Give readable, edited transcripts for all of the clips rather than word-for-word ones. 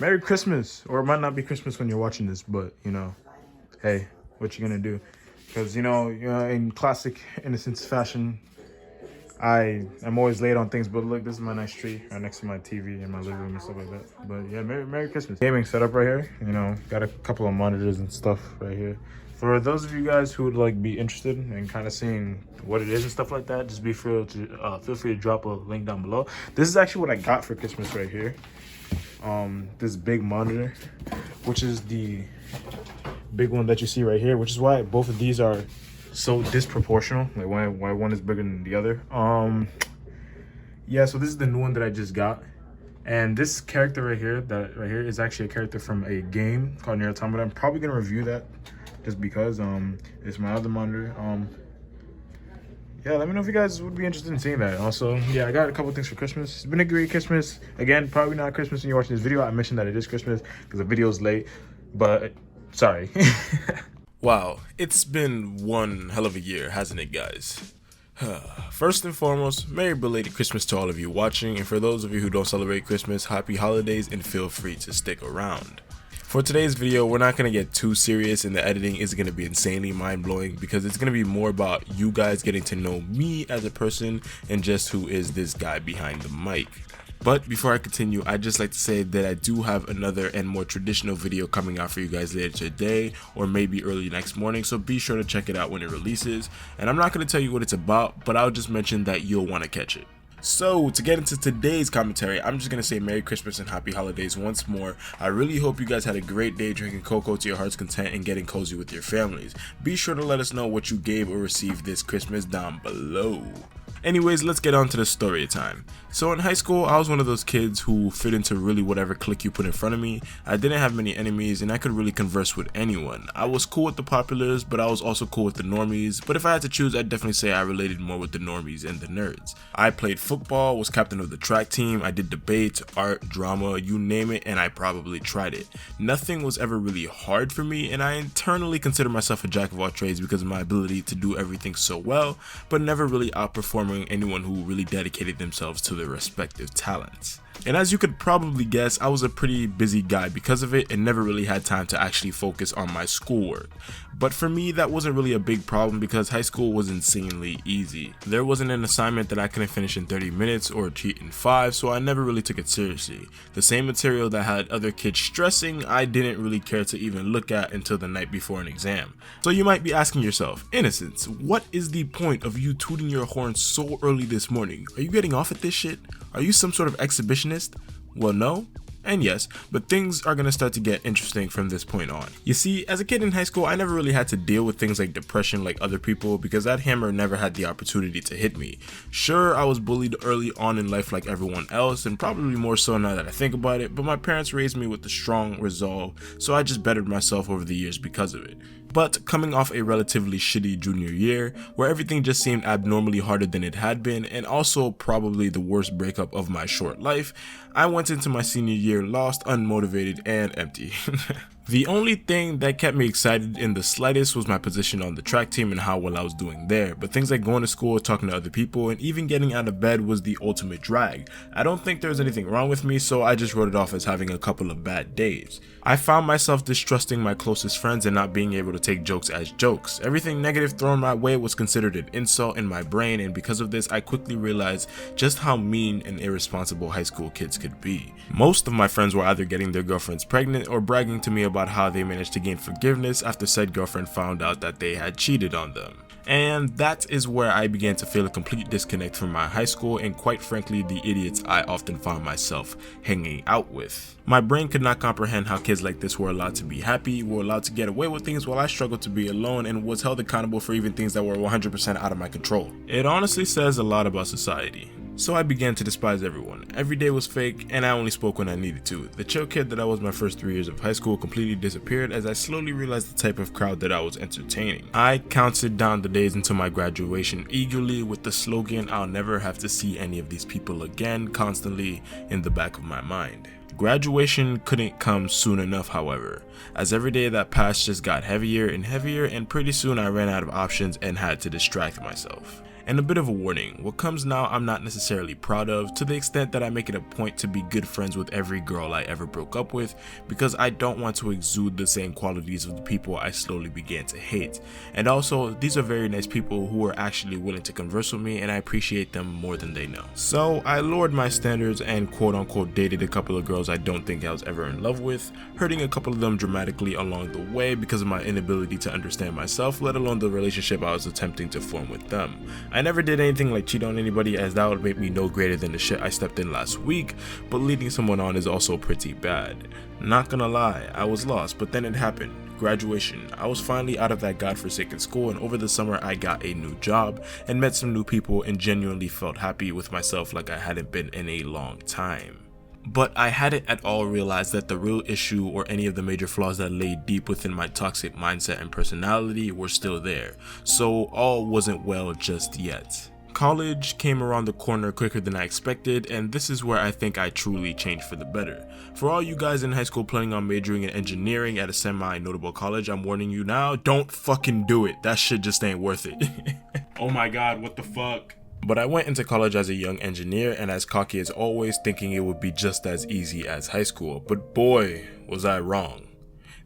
Merry Christmas, or it might not be Christmas when you're watching this, but you know, hey, what you gonna do? Because in classic Innocence fashion, I am always late on things. But look, this is my nice tree right next to my TV in my living room and stuff like that. But yeah, Merry Christmas. Gaming setup right here. Got a couple of monitors and stuff right here. For those of you guys who would like be interested in kind of seeing what it is and stuff like that, just be free to feel free to drop a link down below. This is actually what I got for Christmas right here. This big monitor, which is the big one that you see right here, which is why both of these are so disproportional, like why one is bigger than the other. Yeah, so this is the new one that I just got, and this character right here is actually a character from a game called Nier Automata. I'm probably gonna review that just because it's my other monitor. Yeah, let me know if you guys would be interested in seeing that. Also, yeah, I got a couple things for Christmas. It's been a great Christmas. Again, probably not Christmas when you're watching this video. I mentioned that it is Christmas because the video's late, but sorry. Wow, it's been one hell of a year, hasn't it, guys? First and foremost, Merry belated Christmas to all of you watching, and for those of you who don't celebrate Christmas, happy holidays and feel free to stick around. For today's video, we're not going to get too serious, and the editing is going to be insanely mind-blowing because it's going to be more about you guys getting to know me as a person and just who is this guy behind the mic. But before I continue, I'd just like to say that I do have another and more traditional video coming out for you guys later today or maybe early next morning, so be sure to check it out when it releases. And I'm not going to tell you what it's about, but I'll just mention that you'll want to catch it. So to get into today's commentary, I'm just going to say Merry Christmas and Happy Holidays once more. I really hope you guys had a great day drinking cocoa to your heart's content and getting cozy with your families. Be sure to let us know what you gave or received this Christmas down below. Anyways, let's get on to the story time. So in high school, I was one of those kids who fit into really whatever clique you put in front of me. I didn't have many enemies and I could really converse with anyone. I was cool with the populars, but I was also cool with the normies. But if I had to choose, I'd definitely say I related more with the normies and the nerds. I played football, was captain of the track team, I did debates, art, drama, you name it, and I probably tried it. Nothing was ever really hard for me, and I internally consider myself a jack of all trades because of my ability to do everything so well, but never really outperforming anyone who really dedicated themselves to their respective talents. And as you could probably guess, I was a pretty busy guy because of it and never really had time to actually focus on my schoolwork. But for me, that wasn't really a big problem because high school was insanely easy. There wasn't an assignment that I couldn't finish in 30 minutes or cheat in 5, so I never really took it seriously. The same material that had other kids stressing, I didn't really care to even look at until the night before an exam. So you might be asking yourself, Innocence, what is the point of you tooting your horn so early this morning? Are you getting off at this shit? Are you some sort of exhibitionist? Well, no and yes, but things are gonna start to get interesting from this point on. You see, as a kid in high school, I never really had to deal with things like depression like other people because that hammer never had the opportunity to hit me. Sure, I was bullied early on in life like everyone else, and probably more so now that I think about it, but my parents raised me with a strong resolve, so I just bettered myself over the years because of it. But coming off a relatively shitty junior year, where everything just seemed abnormally harder than it had been, and also probably the worst breakup of my short life, I went into my senior year lost, unmotivated, and empty. The only thing that kept me excited in the slightest was my position on the track team and how well I was doing there, but things like going to school, talking to other people, and even getting out of bed was the ultimate drag. I don't think there was anything wrong with me, so I just wrote it off as having a couple of bad days. I found myself distrusting my closest friends and not being able to take jokes as jokes. Everything negative thrown my way was considered an insult in my brain, and because of this, I quickly realized just how mean and irresponsible high school kids could be. Most of my friends were either getting their girlfriends pregnant or bragging to me about how they managed to gain forgiveness after said girlfriend found out that they had cheated on them. And that is where I began to feel a complete disconnect from my high school and quite frankly the idiots I often found myself hanging out with. My brain could not comprehend how kids like this were allowed to be happy, were allowed to get away with things while I struggled to be alone and was held accountable for even things that were 100% out of my control. It honestly says a lot about society. So I began to despise everyone. Every day was fake, and I only spoke when I needed to. The chill kid that I was my first 3 years of high school completely disappeared as I slowly realized the type of crowd that I was entertaining. I counted down the days until my graduation eagerly with the slogan, "I'll never have to see any of these people again," constantly in the back of my mind. Graduation couldn't come soon enough, however, as every day that passed just got heavier and heavier, and pretty soon I ran out of options and had to distract myself. And a bit of a warning, what comes now I'm not necessarily proud of, to the extent that I make it a point to be good friends with every girl I ever broke up with, because I don't want to exude the same qualities of the people I slowly began to hate. And also, these are very nice people who are actually willing to converse with me, and I appreciate them more than they know. So I lowered my standards and quote unquote dated a couple of girls I don't think I was ever in love with, hurting a couple of them dramatically along the way because of my inability to understand myself, let alone the relationship I was attempting to form with them. I never did anything like cheat on anybody, as that would make me no greater than the shit I stepped in last week, but leading someone on is also pretty bad. Not gonna lie, I was lost, but then it happened. Graduation. I was finally out of that godforsaken school, and over the summer I got a new job and met some new people and genuinely felt happy with myself like I hadn't been in a long time. But I hadn't at all realized that the real issue or any of the major flaws that lay deep within my toxic mindset and personality were still there, so all wasn't well just yet. College came around the corner quicker than I expected, and this is where I think I truly changed for the better. For all you guys in high school planning on majoring in engineering at a semi-notable college, I'm warning you now, don't fucking do it. That shit just ain't worth it. Oh my god, what the fuck? But I went into college as a young engineer and as cocky as always, thinking it would be just as easy as high school, but boy, was I wrong.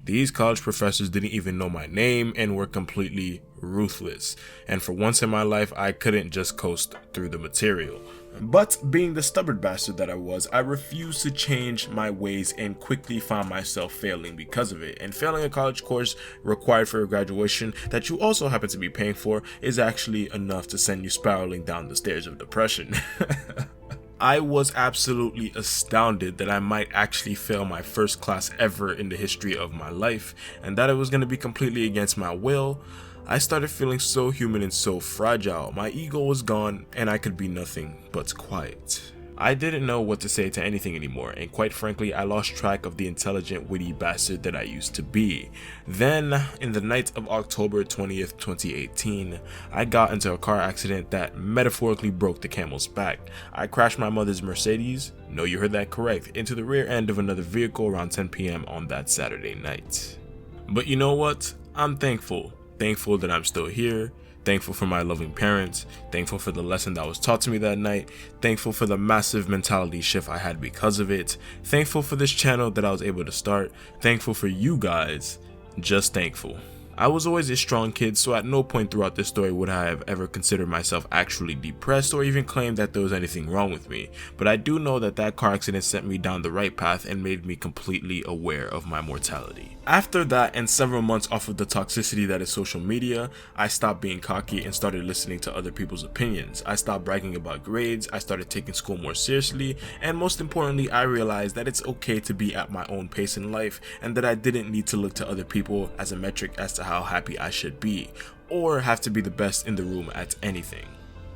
These college professors didn't even know my name and were completely ruthless, and for once in my life I couldn't just coast through the material. But being the stubborn bastard that I was, I refused to change my ways and quickly found myself failing because of it. And failing a college course required for a graduation that you also happen to be paying for is actually enough to send you spiraling down the stairs of depression. I was absolutely astounded that I might actually fail my first class ever in the history of my life, and that it was going to be completely against my will. I started feeling so human and so fragile. My ego was gone and I could be nothing but quiet. I didn't know what to say to anything anymore, and quite frankly I lost track of the intelligent, witty bastard that I used to be. Then, in the night of October 20th, 2018, I got into a car accident that metaphorically broke the camel's back. I crashed my mother's Mercedes, no you heard that correct, into the rear end of another vehicle around 10 p.m. on that Saturday night. But you know what? I'm thankful. Thankful that I'm still here, thankful for my loving parents, thankful for the lesson that was taught to me that night, thankful for the massive mentality shift I had because of it, thankful for this channel that I was able to start, thankful for you guys, just thankful. I was always a strong kid, so at no point throughout this story would I have ever considered myself actually depressed or even claimed that there was anything wrong with me, but I do know that that car accident sent me down the right path and made me completely aware of my mortality. After that, and several months off of the toxicity that is social media, I stopped being cocky and started listening to other people's opinions. I stopped bragging about grades, I started taking school more seriously, and most importantly, I realized that it's okay to be at my own pace in life and that I didn't need to look to other people as a metric as to how happy I should be, or have to be the best in the room at anything.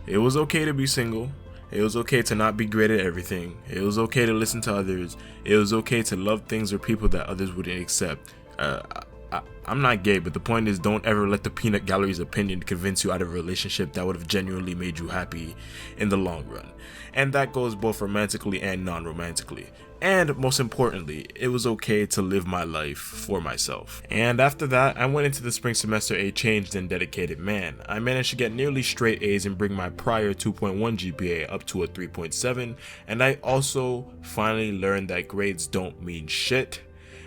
It was okay to be single. It was okay to not be great at everything. It was okay to listen to others. It was okay to love things or people that others wouldn't accept. I'm not gay, but the point is, don't ever let the peanut gallery's opinion convince you out of a relationship that would have genuinely made you happy in the long run. And that goes both romantically and non-romantically. And most importantly, it was okay to live my life for myself. And after that, I went into the spring semester a changed and dedicated man. I managed to get nearly straight A's and bring my prior 2.1 GPA up to a 3.7, and I also finally learned that grades don't mean shit.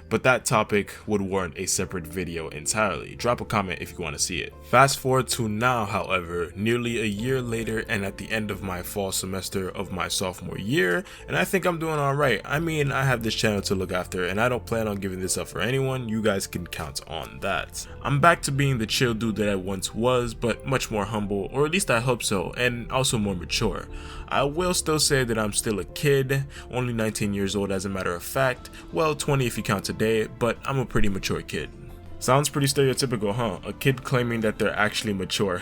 But that topic would warrant a separate video entirely. Drop a comment if you want to see it. Fast forward to now, however, nearly a year later and at the end of my fall semester of my sophomore year, and I think I'm doing alright. I mean, I have this channel to look after and I don't plan on giving this up for anyone. You guys can count on that. I'm back to being the chill dude that I once was, but much more humble, or at least I hope so, and also more mature. I will still say that I'm still a kid, only 19 years old as a matter of fact, well 20 if you count today, but I'm a pretty mature kid. Sounds pretty stereotypical, huh? A kid claiming that they're actually mature.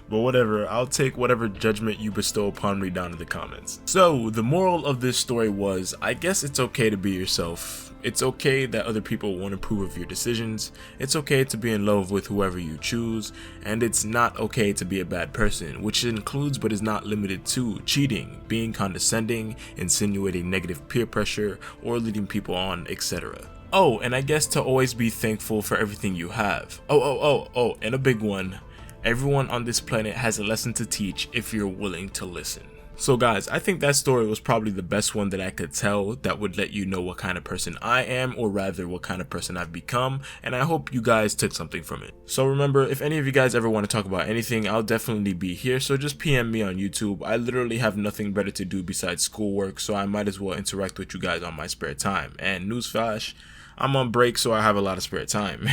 But whatever, I'll take whatever judgment you bestow upon me down in the comments. So, the moral of this story was, I guess it's okay to be yourself. It's okay that other people won't approve of your decisions. It's okay to be in love with whoever you choose. And it's not okay to be a bad person, which includes but is not limited to cheating, being condescending, insinuating negative peer pressure, or leading people on, etc. Oh, and I guess to always be thankful for everything you have. Oh, and a big one. Everyone on this planet has a lesson to teach if you're willing to listen. So guys, I think that story was probably the best one that I could tell that would let you know what kind of person I am, or rather what kind of person I've become, and I hope you guys took something from it. So remember, if any of you guys ever want to talk about anything, I'll definitely be here, so just PM me on YouTube. I literally have nothing better to do besides schoolwork, so I might as well interact with you guys on my spare time. And newsflash, I'm on break, so I have a lot of spare time.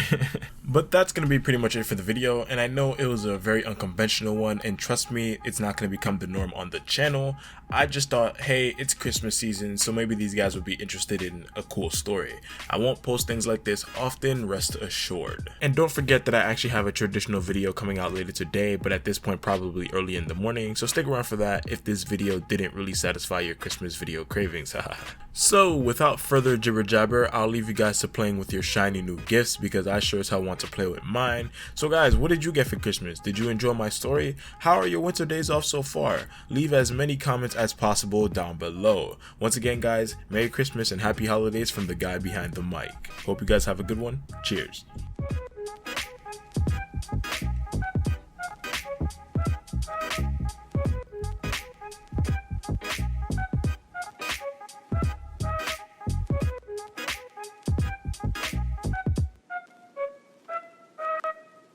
But that's going to be pretty much it for the video, and I know it was a very unconventional one, and trust me, it's not going to become the norm on the channel. I just thought, hey, it's Christmas season, so maybe these guys would be interested in a cool story. I won't post things like this often, rest assured. And don't forget that I actually have a traditional video coming out later today, but at this point probably early in the morning, so stick around for that if this video didn't really satisfy your Christmas video cravings. So without further jibber jabber, I'll leave you guys to playing with your shiny new gifts, because I sure as hell want to play with mine. So guys, what did you get for Christmas? Did you enjoy my story? How are your winter days off so far? Leave as many comments as possible down below. Once again guys, Merry Christmas and Happy Holidays from the guy behind the mic. Hope you guys have a good one. Cheers.